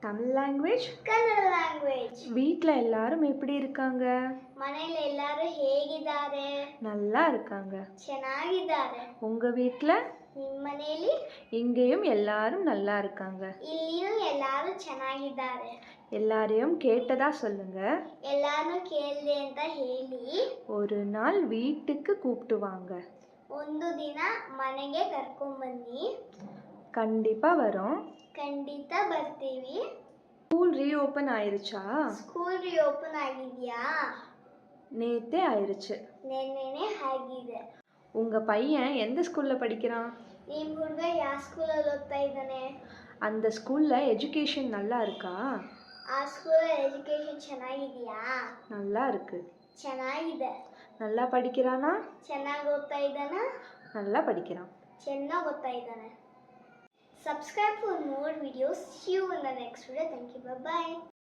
Tamil language Kannada language. வீட்ல எல்லாரும் எப்படி இருக்காங்க? ಮನೆಯಲ್ಲಿ ಎಲ್ಲರೂ ಹೇಗಿದ್ದಾರೆ? நல்லா இருக்காங்க. ಚೆನ್ನಾಗಿದ್ದಾರೆ. உங்க வீட்ல? ನಿಮ್ಮ ಮನೆಯಲ್ಲಿ? இங்கேயும் எல்லாரும் நல்லா இருக்காங்க. ಇಲ್ಲಿಯೂ ಎಲ್ಲರೂ ಚೆನ್ನಾಗಿದ್ದಾರೆ. எல்லாரையும் கேட்டதா சொல்லுங்க. ಎಲ್ಲಾನು ಕೇಳಿದೆ ಅಂತ ಹೇಳಿ. ஒரு நாள் வீட்டுக்கு கூப்பிட்டு வாங்க. ಒಂದು ದಿನ ಮನೆಗೆ ಕರ್ಕೊಂಡ್ ಬನ್ನಿ. கண்டிப்பா வரோம். ಖಂಡಿತ ಬರ್ತೀವಿ. ஸ்கூல் ரீஓபன் ஆயிருச்சா? ಸ್ಕೂಲ್ ರಿಓಪನ್ ಆಗಿದ್ಯಾ? நேத்தே ஆயிருச்சு. ನೆನ್ನೆನೆ ಆಗಿದೆ. உங்க பையன் எந்த ஸ்கூல்ல படிக்கிறான்? ನಿಮ್ಮ ಹುಡುಗ ಯಾವ ಸ್ಕೂಲಲ್ಲಿ ಓದ್ತಾ ಇದ್ದಾನೆ? அந்த ஸ்கூல்ல எஜுகேஷன் நல்லா இருக்கா? ಆ ಸ್ಕೂಲಲ್ಲಿ ಎಜುಕೇಶನ್ ಚೆನ್ನಾಗಿದೆಯಾ? நல்லா இருக்கு. ಚೆನ್ನಾಗಿದೆ. நல்லா படிக்கிறானா? ಚೆನ್ನಾಗಿ ಓದ್ತಾ ಇದ್ದಾನ? நல்லா படிக்கிறான். ಚೆನ್ನಾಗಿ ಓದ್ತಾ ಇದ್ದಾನೆ. Subscribe for more videos. See you in the next video. Thank you. Bye bye.